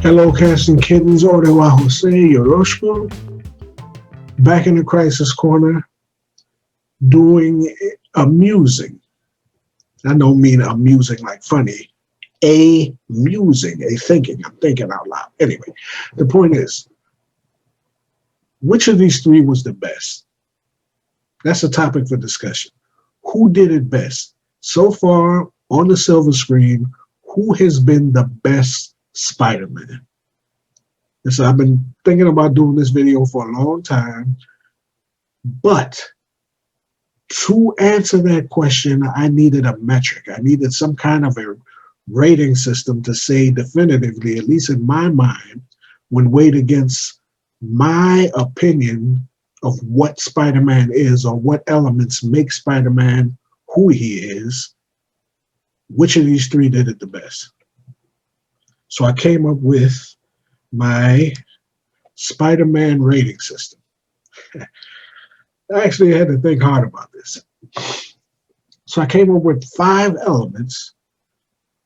Hello, cats and kittens. Orewa Jose Yoroshko. Back in the Crisis Corner, doing amusing. I don't mean amusing like funny. Musing, a thinking. I'm thinking out loud. Anyway, the point is, which of these three was the best? That's a topic for discussion. Who did it best? So far on the silver screen, who has been the best Spider-Man? And so I've been thinking about doing this video for a long time, but to answer that question, I needed a metric. I needed some kind of a rating system to say definitively, at least in my mind, when weighed against my opinion of what Spider-Man is or what elements make Spider-Man who he is, which of these three did it the best? So I came up with my Spider-Man rating system. I actually had to think hard about this. So I came up with 5 elements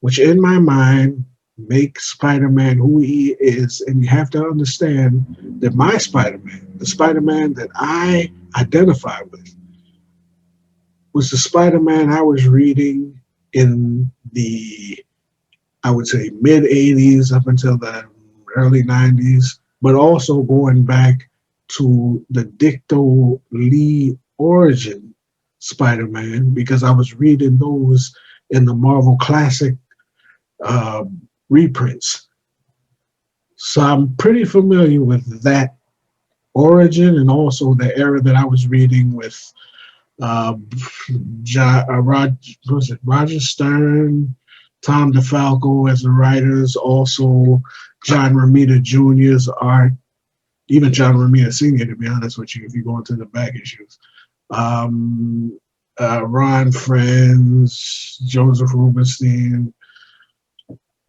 which in my mind make Spider-Man who he is. And you have to understand that my Spider-Man, the Spider-Man that I identify with, was the Spider-Man I was reading in the, I would say, mid-'80s up until the early '90s, but also going back to the Dicto Lee origin Spider-Man, because I was reading those in the Marvel Classic reprints. So I'm pretty familiar with that origin and also the era that I was reading with Roger Stern, Tom DeFalco as the writers, also John Romita Jr.'s art, even John Romita Sr., to be honest with you, if you go into the back issues. Ron Friends, Joseph Rubinstein,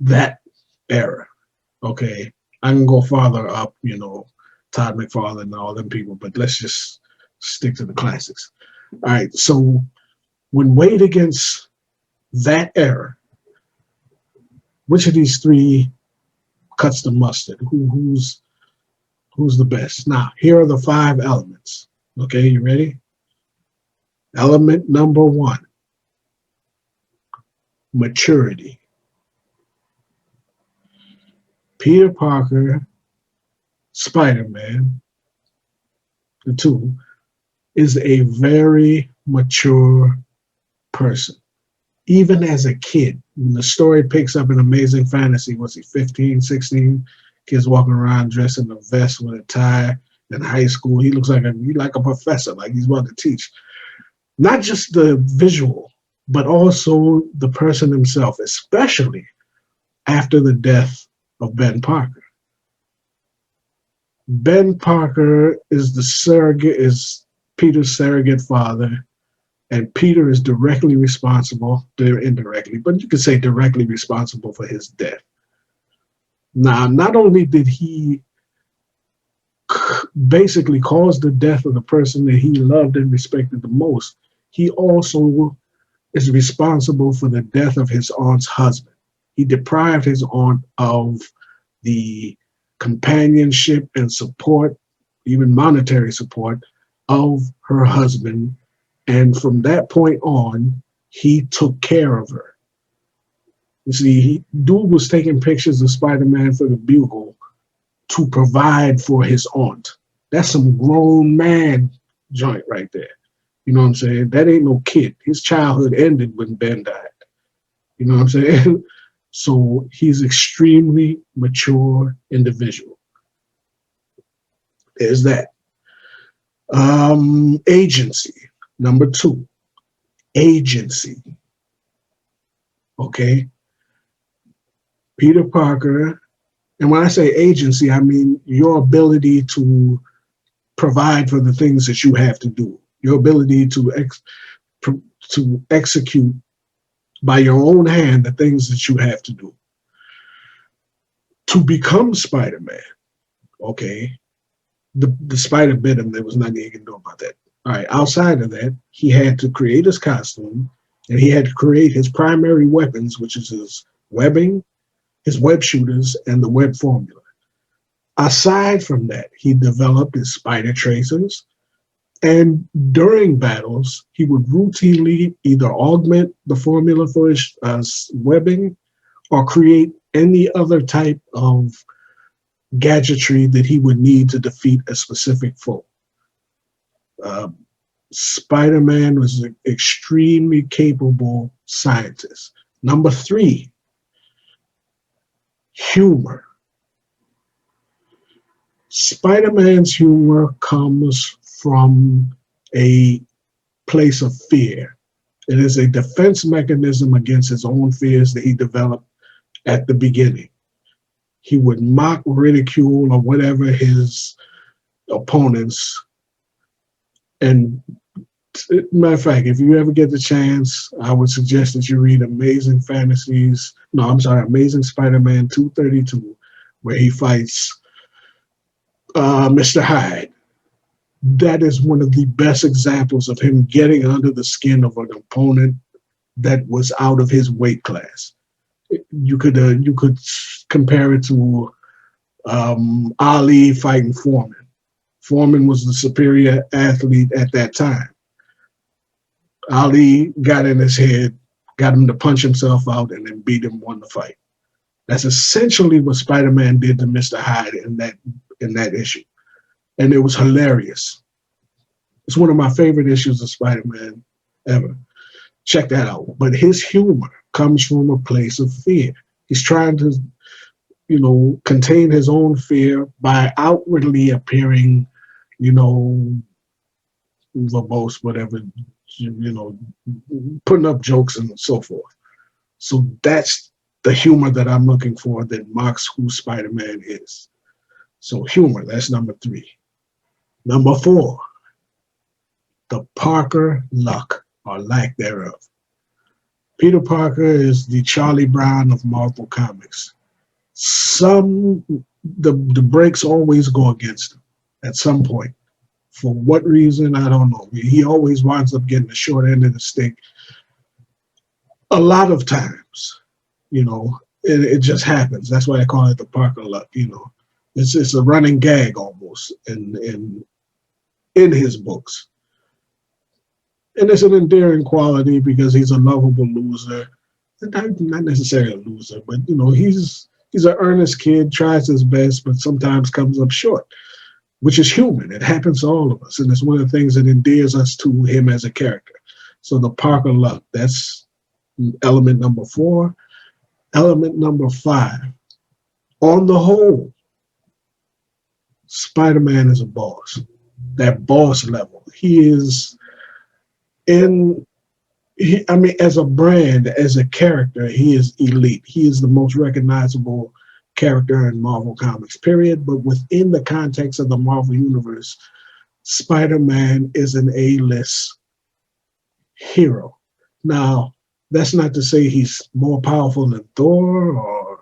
that era. Okay, I can go farther up, Todd McFarlane and all them people, but let's just stick to the classics. All right, so when weighed against that era, which of these three cuts the mustard? Who's the best? Now, here are the 5 elements. Okay, you ready? Element number 1, maturity. Peter Parker, Spider-Man, the 2, is a very mature person. Even as a kid, when the story picks up in Amazing Fantasy, was he 15, 16? Kids walking around dressed in a vest with a tie in high school. He looks like a professor, like he's about to teach. Not just the visual, but also the person himself, especially after the death of Ben Parker. Ben Parker is Peter's surrogate father, and Peter is directly responsible, indirectly, but you could say directly responsible for his death. Now, not only did he basically cause the death of the person that he loved and respected the most, he also is responsible for the death of his aunt's husband. He deprived his aunt of the companionship and support, even monetary support, of her husband. And from that point on, he took care of her. You see, dude was taking pictures of Spider-Man for the Bugle to provide for his aunt. That's some grown man joint right there. You know what I'm saying? That ain't no kid. His childhood ended when Ben died. You know what I'm saying? So he's extremely mature individual. There's that. Agency. Number 2, agency. Okay. Peter Parker, and when I say agency, I mean your ability to provide for the things that you have to do, your ability to execute by your own hand the things that you have to do. To become Spider-Man, okay, the spider bit him, there was nothing he can do about that. All right, outside of that, he had to create his costume, and he had to create his primary weapons, which is his webbing, his web shooters, and the web formula. Aside from that, he developed his spider tracers, and during battles, he would routinely either augment the formula for his webbing or create any other type of gadgetry that he would need to defeat a specific foe. Uh, Spider-Man was an extremely capable scientist. Number three, humor. Spider-Man's humor comes from a place of fear. It is a defense mechanism against his own fears that he developed at the beginning. He would mock, ridicule, or whatever his opponents. And matter of fact, if you ever get the chance, I would suggest that you read Amazing Fantasies. No, I'm sorry, Amazing Spider-Man 232, where he fights Mr. Hyde. That is one of the best examples of him getting under the skin of an opponent that was out of his weight class. You could compare it to Ali fighting Foreman. Foreman was the superior athlete at that time. Ali got in his head, got him to punch himself out, and then beat him, won the fight. That's essentially what Spider-Man did to Mr. Hyde in that issue, and it was hilarious. It's one of my favorite issues of Spider-Man ever. Check that out. But his humor comes from a place of fear. He's trying to, contain his own fear by outwardly appearing, verbose, whatever, putting up jokes and so forth. So that's the humor that I'm looking for that marks who Spider-Man is. So humor, that's number three. Number four, the Parker luck or lack thereof. Peter Parker is the Charlie Brown of Marvel Comics. The breaks always go against him at some point. For what reason, I don't know. He always winds up getting the short end of the stick. A lot of times, it just happens. That's why I call it the Parker luck. It's a running gag almost in his books. And it's an endearing quality because he's a lovable loser. Not necessarily a loser, but he's an earnest kid, tries his best, but sometimes comes up short, which is human. It happens to all of us, and it's one of the things that endears us to him as a character. So the Parker luck, that's element number four. Element number five, on the whole, Spider-Man is a boss. That boss level. He is as a brand, as a character, he is elite. He is the most recognizable character in Marvel Comics, period. But within the context of the Marvel Universe, Spider-Man is an A-list hero. Now, that's not to say he's more powerful than Thor or,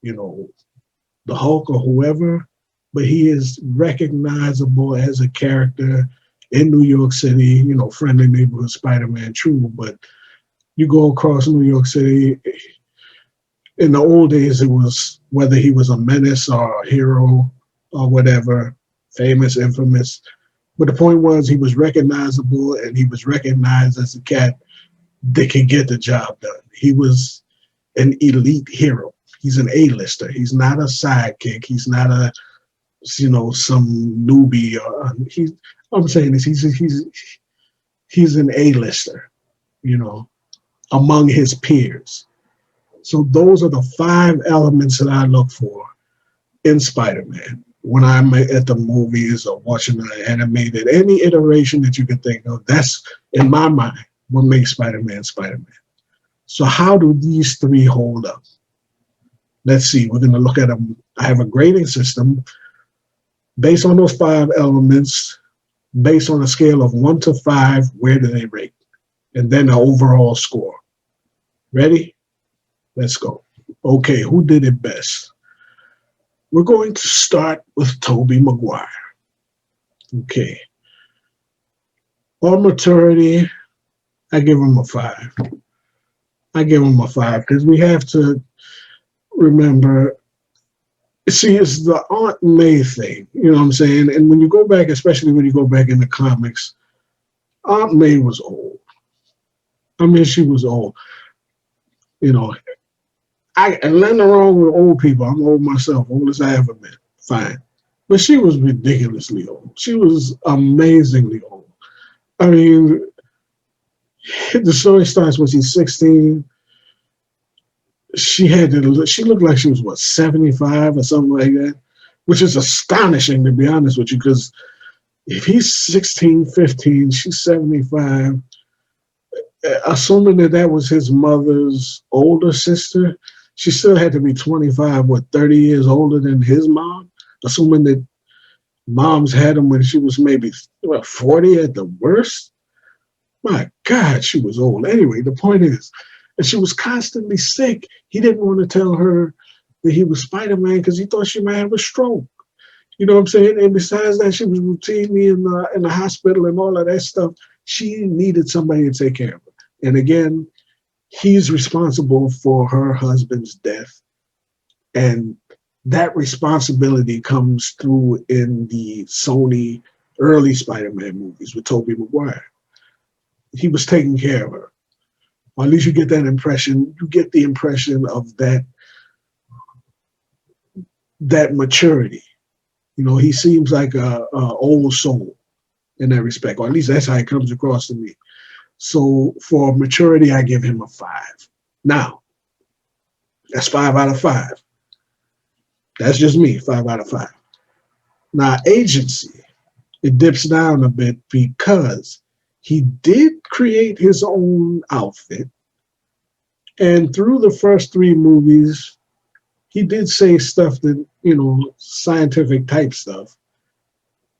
the Hulk or whoever, but he is recognizable as a character in New York City, friendly neighborhood Spider-Man, true, but you go across New York City, in the old days, it was whether he was a menace or a hero or whatever, famous, infamous, but the point was he was recognizable and he was recognized as a cat that can get the job done. He was an elite hero. He's an A-lister. He's not a sidekick. He's not a, some newbie. I'm saying this. He's an A-lister, among his peers. So those are the five elements that I look for in Spider-Man when I'm at the movies or watching an animated, any iteration that you can think of. That's, in my mind, what makes Spider-Man Spider-Man. So how do these three hold up? Let's see. We're going to look at them. I have a grading system based on those five elements, based on a scale of 1 to 5, where do they rate? And then the overall score. Ready? Let's go. Okay, who did it best? We're going to start with Tobey Maguire. Okay. On maturity, I give him a 5. I give him a 5 because we have to remember. See, it's the Aunt May thing, you know what I'm saying? And when you go back, especially when you go back in the comics, Aunt May was old. I mean, she was old. You know, and nothing wrong with old people. I'm old myself, old as I ever been. Fine. But she was ridiculously old. She was amazingly old. I mean, the story starts when she's 16. She looked like she was, what, 75 or something like that, which is astonishing, to be honest with you, because if he's 16, 15, she's 75, assuming that that was his mother's older sister, she still had to be 25, what, 30 years older than his mom, assuming that mom's had him when she was maybe, what, 40 at the worst. My God, she was old. Anyway, the point is, and she was constantly sick. He didn't want to tell her that he was Spider-Man because he thought she might have a stroke. You know what I'm saying? And besides that, she was routinely in the hospital and all of that stuff. She needed somebody to take care of her. And again, he's responsible for her husband's death. And that responsibility comes through in the Sony early Spider-Man movies with Tobey Maguire. He was taking care of her. Or at least you get that impression. You get the impression of that maturity. You know, he seems like a old soul in that respect, or at least that's how it comes across to me. So for maturity, I give him a 5. Now, that's 5 out of 5. That's just me, 5 out of 5. Now, agency, it dips down a bit because he did create his own outfit. And through the first 3 movies, he did say stuff that, you know, scientific type stuff.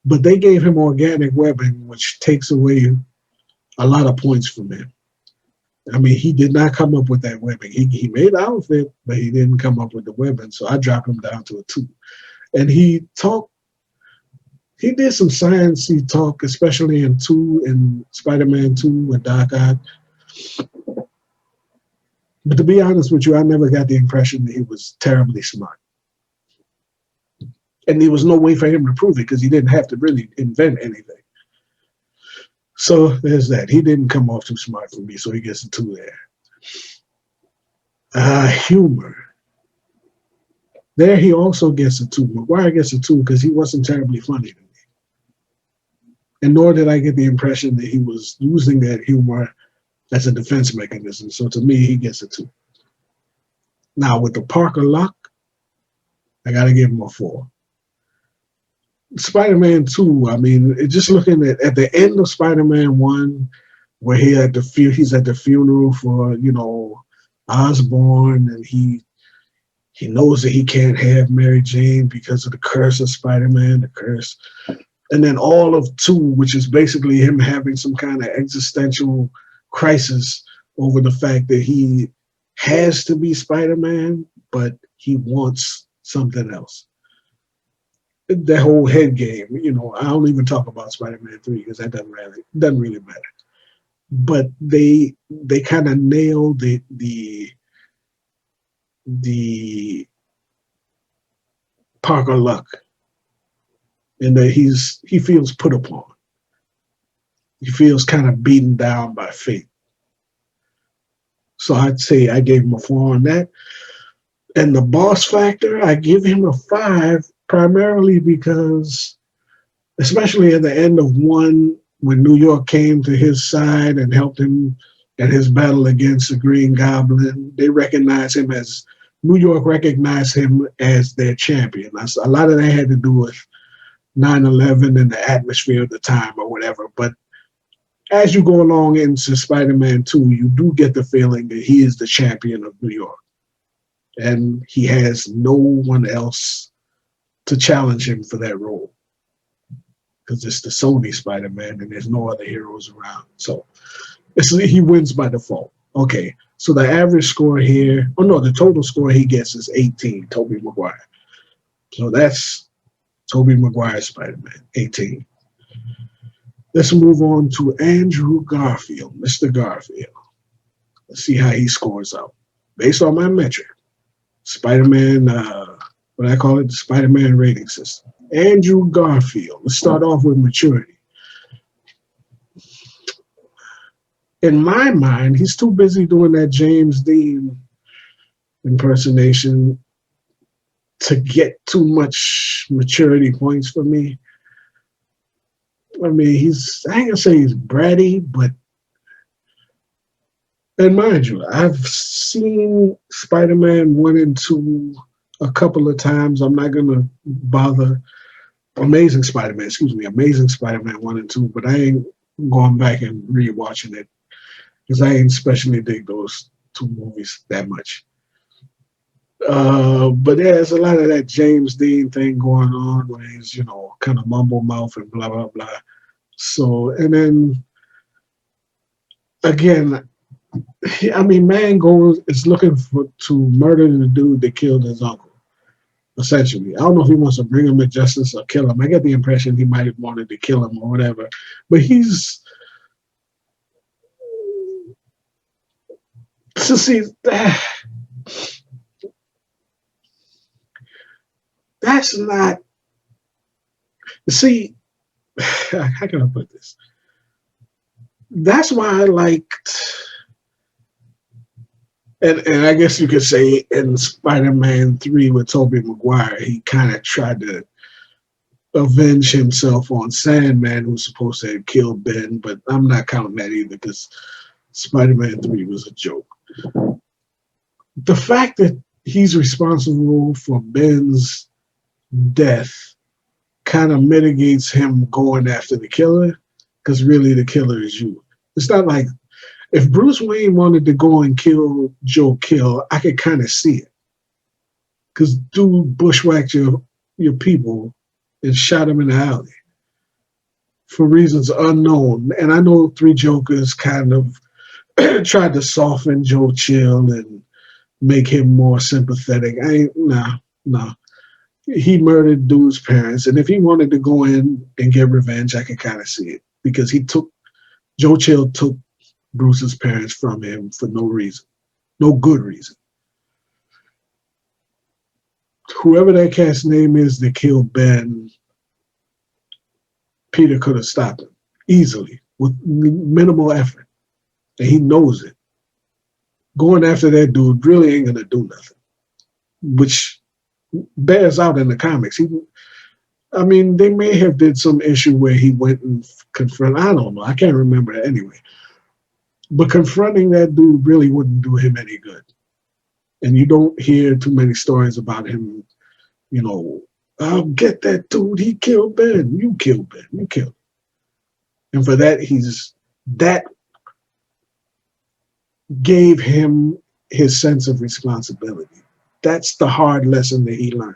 But they gave him organic webbing, which takes away a lot of points from him. I mean, he did not come up with that webbing. He made the outfit, but he didn't come up with the webbing. So I dropped him down to a 2. And he did some sciencey talk, especially in Spider-Man 2 with Doc Ock. But to be honest with you, I never got the impression that he was terribly smart. And there was no way for him to prove it because he didn't have to really invent anything. So there's that. He didn't come off too smart for me, so he gets a 2 there. Humor. There he also gets a 2. Maguire gets a 2 because he wasn't terribly funny to me. And nor did I get the impression that he was using that humor as a defense mechanism. So to me, he gets a 2. Now with the Parker Luck, I got to give him a 4. Spider-Man 2, I mean, just looking at the end of Spider-Man 1, where he's at the funeral for, you know, Osborn, and he knows that he can't have Mary Jane because of the curse of Spider-Man, the curse. And then all of 2, which is basically him having some kind of existential crisis over the fact that he has to be Spider-Man, but he wants something else. That whole head game, you know, I don't even talk about Spider-Man 3 because that doesn't really matter. But they kind of nailed the Parker Luck, and that he feels put upon. He feels kind of beaten down by fate. So I'd say I gave him a 4 on that. And the boss factor, I give him a 5, primarily because, especially at the end of 1, when New York came to his side and helped him in his battle against the Green Goblin, New York recognized him as their champion. A lot of that had to do with 9/11 and the atmosphere of the time or whatever. But as you go along into Spider-Man 2, you do get the feeling that he is the champion of New York. And he has no one else to challenge him for that role. Because it's the Sony Spider-Man and there's no other heroes around. So he wins by default. Okay, so the average score here, the total score he gets is 18, Tobey Maguire. So that's Tobey Maguire Spider-Man, 18. Let's move on to Andrew Garfield, Mr. Garfield. Let's see how he scores out. Based on my metric, Spider-Man, what I call it, the Spider-Man rating system. Andrew Garfield. Let's start off with maturity. In my mind, he's too busy doing that James Dean impersonation to get too much maturity points for me. I mean, I ain't gonna say he's bratty, but, and mind you, I've seen Spider-Man 1 and 2 a couple of times. I'm not gonna bother. Amazing Spider-Man, excuse me, Amazing Spider-Man 1 and 2, but I ain't going back and rewatching it because I ain't especially dig those two movies that much. But there's a lot of that James Dean thing going on where he's, kind of mumble mouth and blah, blah, blah. So, and then again, I mean, Mango is looking to murder the dude that killed his uncle, essentially. I don't know if he wants to bring him to justice or kill him. I get the impression he might have wanted to kill him or whatever. But he's, so see, that's not, see, how can I put this? That's why I liked, and I guess you could say in Spider-Man 3 with Tobey Maguire, he kind of tried to avenge himself on Sandman, who's supposed to have killed Ben, but I'm not counting that either because Spider-Man 3 was a joke. The fact that he's responsible for Ben's death kind of mitigates him going after the killer, because really the killer is you. It's not like if Bruce Wayne wanted to go and kill Joe Kill, I could kind of see it. Because dude bushwhacked your people and shot him in the alley for reasons unknown. And I know Three Jokers kind of tried to soften Joe Chill and make him more sympathetic. No. He murdered dude's parents, and if he wanted to go in and get revenge, I can kind of see it because Joe Chill took Bruce's parents from him for no reason, no good reason. Whoever that cat's name is that killed Ben, Peter could have stopped him easily with minimal effort, and he knows it. Going after that dude really ain't gonna do nothing, which bears out in the comics. They may have did some issue where he went and confronted, I don't know, I can't remember it anyway. But confronting that dude really wouldn't do him any good. And you don't hear too many stories about him, I'll get that dude, he killed Ben. You killed Ben, you killed him. And for that, that gave him his sense of responsibility. That's the hard lesson that he learned.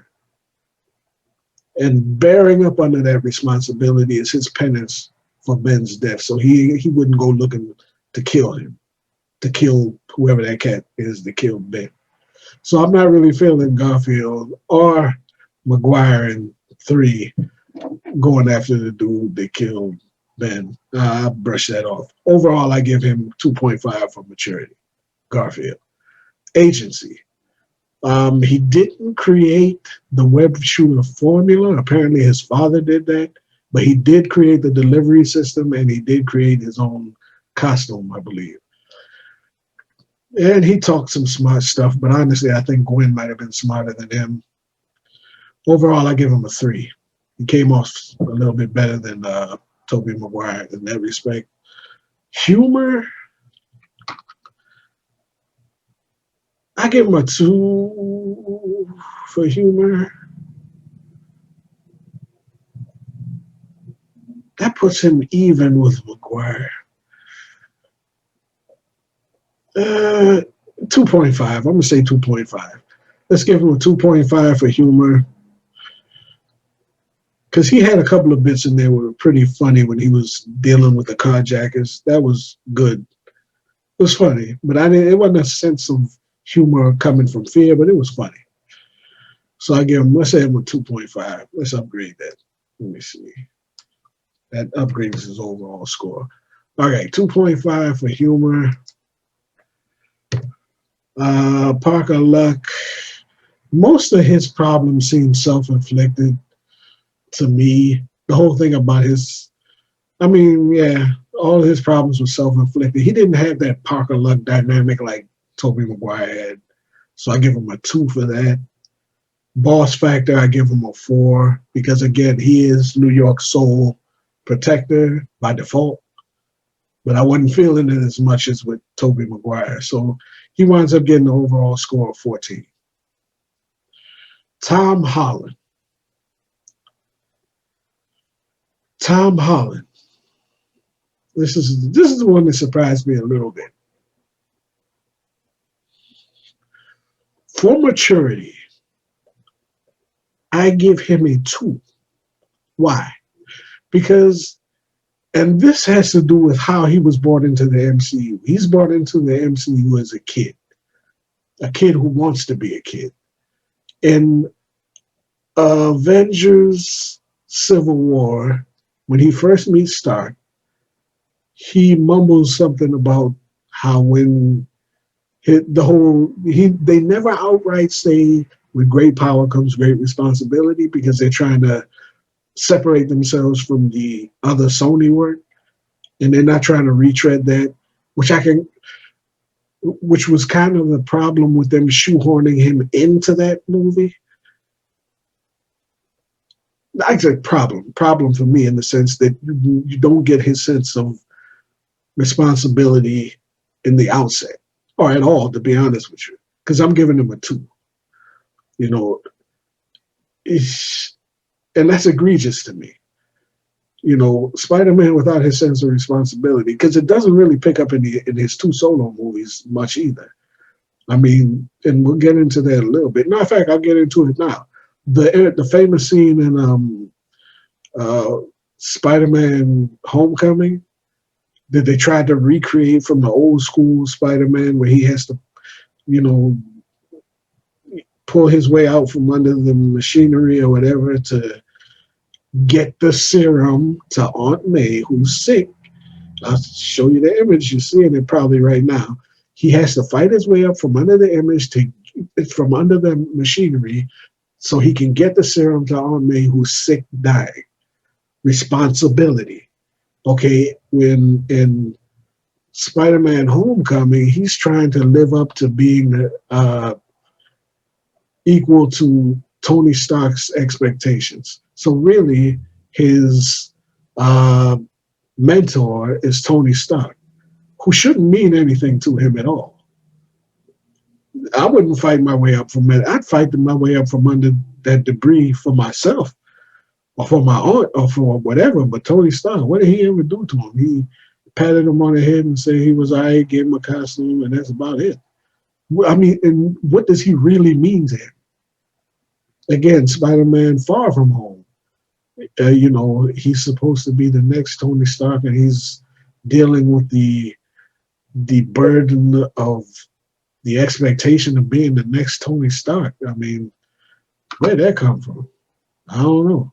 And bearing up under that responsibility is his penance for Ben's death. So he wouldn't go looking to kill him, to kill whoever that cat is that killed Ben. So I'm not really feeling Garfield or Maguire in 3 going after the dude that killed Ben. I'll brush that off. Overall, I give him 2.5 for maturity. Garfield. Agency. He didn't create the web shooter formula. Apparently his father did that, but he did create the delivery system and he did create his own costume, I believe. And he talked some smart stuff, but honestly, I think Gwen might have been smarter than him. Overall, I give him a 3. He came off a little bit better than Tobey Maguire in that respect. Humor, I give him a 2 for humor. That puts him even with Maguire. 2.5. I'm going to say 2.5. Let's give him a 2.5 for humor. Because he had a couple of bits in there that were pretty funny when he was dealing with the carjackers. That was good. It was funny, but it wasn't a sense of humor coming from fear, but it was funny. So let's say him a 2.5. Let's upgrade that. Let me see. That upgrades his overall score. All right, 2.5 for humor. Parker Luck, most of his problems seem self-inflicted to me. The whole thing about his, I mean, yeah, all of his problems were self-inflicted. He didn't have that Parker Luck dynamic like Tobey Maguire had, so I give him a 2 for that. Boss factor, I give him a 4 because again, he is New York's sole protector by default. But I wasn't feeling it as much as with Tobey Maguire, so he winds up getting the overall score of 14. Tom Holland. Tom Holland. This is the one that surprised me a little bit. For maturity, I give him a 2. Why? Because, and this has to do with how he was brought into the MCU. He's brought into the MCU as a kid who wants to be a kid. In Avengers Civil War, when he first meets Stark, he mumbles something about how when they never outright say with great power comes great responsibility because they're trying to separate themselves from the other Sony work, and they're not trying to retread that, which was kind of the problem with them shoehorning him into that movie. I say problem for me in the sense that you don't get his sense of responsibility in the outset or at all, to be honest with you, because I'm giving him a 2. You know, and that's egregious to me. You know, Spider-Man without his sense of responsibility, because it doesn't really pick up in his 2 solo movies much either. I mean, and we'll get into that a little bit. Matter of fact, I'll get into it now. The famous scene in Spider-Man Homecoming that they tried to recreate from the old school Spider-Man, where he has to, you know, pull his way out from under the machinery or whatever to get the serum to Aunt May, who's sick. I'll show you the image. You're seeing it probably right now. He has to fight his way up from under the image from under the machinery so he can get the serum to Aunt May, who's sick, dying. Responsibility. Okay, when in Spider-Man Homecoming, he's trying to live up to being equal to Tony Stark's expectations. So really, his mentor is Tony Stark, who shouldn't mean anything to him at all. I wouldn't fight my way up from it. I'd fight my way up from under that debris for myself or for my aunt or for whatever. But Tony Stark, what did he ever do to him? He patted him on the head and said he was all right, gave him a costume, and that's about it. I mean, and what does he really mean to him? Again, Spider-Man Far From Home. You know, he's supposed to be the next Tony Stark, and he's dealing with the burden of the expectation of being the next Tony Stark. I mean, where'd that come from? I don't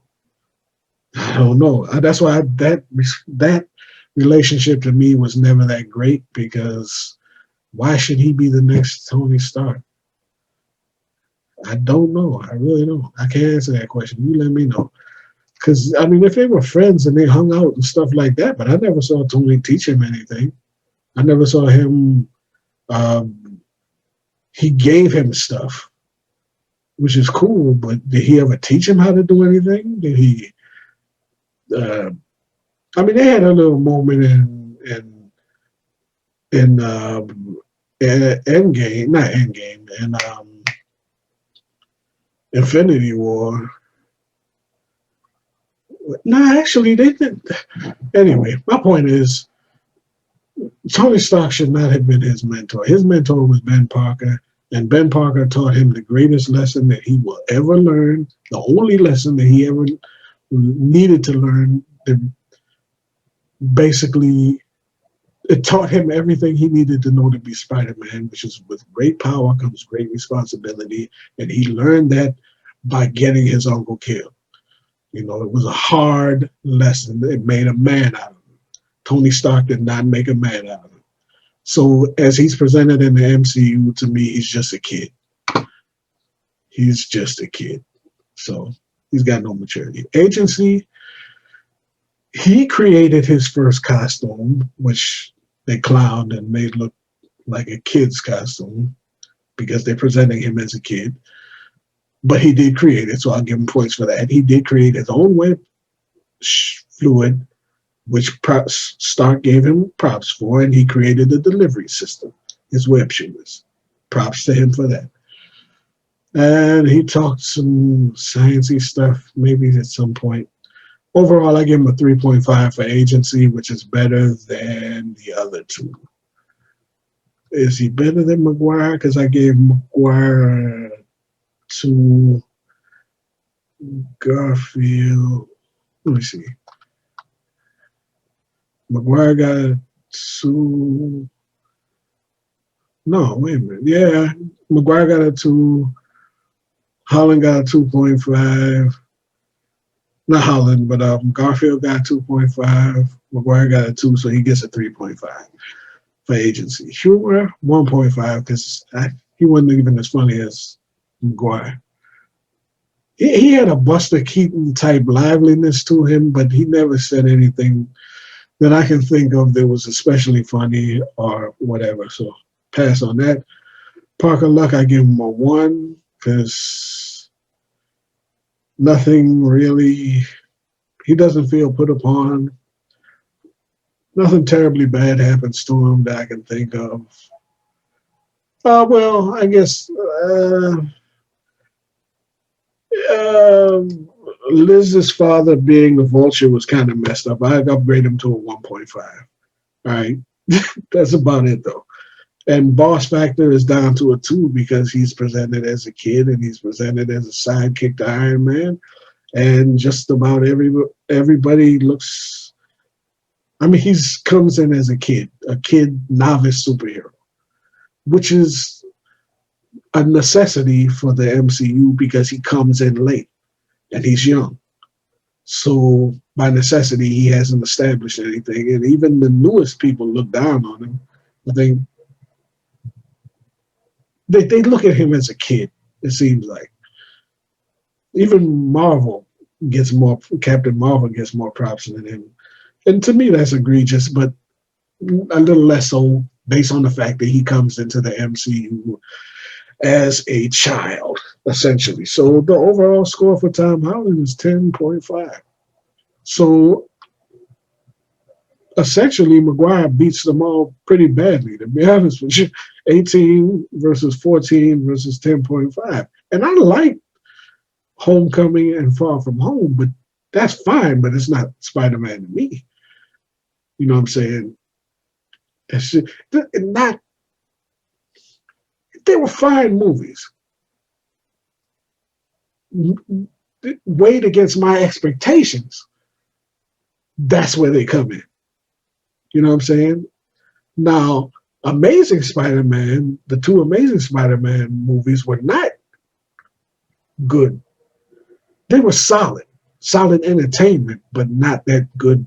know. That's why that relationship to me was never that great, because why should he be the next Tony Stark? I don't know. I really don't. I can't answer that question. You let me know. Because, I mean, if they were friends and they hung out and stuff like that, but I never saw Tony teach him anything. I never saw him, he gave him stuff, which is cool, but did he ever teach him how to do anything? Did he, I mean, they had a little moment in Endgame, not Endgame, in Infinity War. No, actually, they didn't. Anyway, my point is, Tony Stark should not have been his mentor. His mentor was Ben Parker, and Ben Parker taught him the greatest lesson that he will ever learn, the only lesson that he ever needed to learn. Basically, it taught him everything he needed to know to be Spider-Man, which is with great power comes great responsibility, and he learned that by getting his uncle killed. You know, it was a hard lesson. It made a man out of him. Tony Stark did not make a man out of him. So as he's presented in the MCU, to me, he's just a kid. He's just a kid. So he's got no maturity. Agency, he created his first costume, which they clowned and made look like a kid's costume because they're presenting him as a kid. But he did create it, so I'll give him points for that. He did create his own web fluid, which Stark gave him props for, and he created the delivery system, his web shooters. Props to him for that. And he talked some sciencey stuff, maybe at some point. Overall, I give him a 3.5 for agency, which is better than the other two. Is he better than Maguire? Because I gave Maguire to Garfield. Let me see. Maguire got a 2. No, wait a minute. Yeah, Maguire got a 2. Holland got a 2.5. Not Holland, but Garfield got 2.5. Maguire got a 2, so he gets a 3.5 for agency. Humor, 1.5, because he wasn't even as funny as Maguire. He had a Buster Keaton type liveliness to him, but he never said anything that I can think of that was especially funny or whatever. So pass on that. Parker Luck, I give him a 1 because nothing really, he doesn't feel put upon. Nothing terribly bad happens to him that I can think of. Well, I guess Liz's father being the vulture was kind of messed up. I upgrade him to a 1.5. All right. That's about it, though. And boss factor is down to a 2 because he's presented as a kid and he's presented as a sidekick to Iron Man. And just about everybody looks. I mean, he comes in as a kid novice superhero, which is a necessity for the MCU because he comes in late and he's young. So by necessity, he hasn't established anything. And even the newest people look down on him. I think they look at him as a kid, it seems like. Even Captain Marvel gets more props than him. And to me, that's egregious, but a little less so based on the fact that he comes into the MCU as a child, essentially. So the overall score for Tom Holland is 10.5. So essentially, Maguire beats them all pretty badly, to be honest with you. 18 versus 14 versus 10.5. And I like Homecoming and Far From Home, but that's fine, but it's not Spider-Man to me. You know what I'm saying? It's not. They were fine movies. Weighed against my expectations. That's where they come in. You know what I'm saying? Now, Amazing Spider-Man, the 2 Amazing Spider-Man movies were not good. They were solid entertainment, but not that good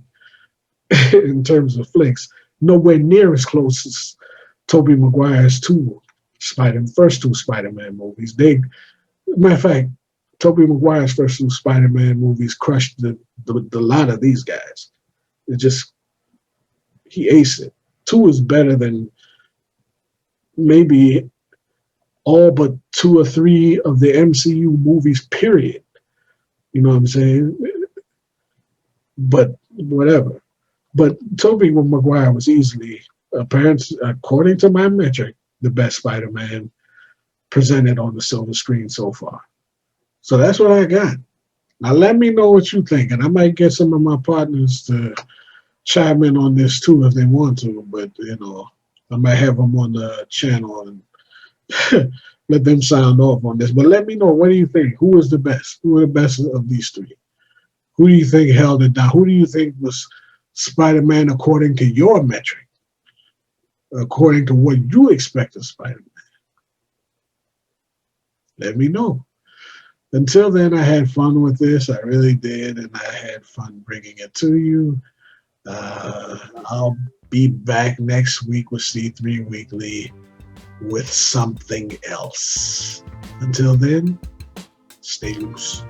in terms of flicks. Nowhere near as close as Tobey Maguire's first 2 Spider-Man movies. Matter of fact, Tobey Maguire's first 2 Spider-Man movies crushed the lot of these guys. He aced it. 2 is better than maybe all but 2 or 3 of the MCU movies, period. You know what I'm saying? But whatever. But Tobey Maguire was easily, according to my metric, the best Spider-Man presented on the silver screen so far. So that's what I got. Now let me know what you think, and I might get some of my partners to chime in on this too if they want to. But I might have them on the channel and let them sound off on this. But let me know, what do you think? Who is the best? Who are the best of these 3? Who do you think held it down? Who do you think was Spider-Man according to your metric? According to what you expect of Spider-Man? Let me know. Until then, I had fun with this. I really did, and I had fun bringing it to you. I'll be back next week with C3 Weekly with something else. Until then, Stay loose.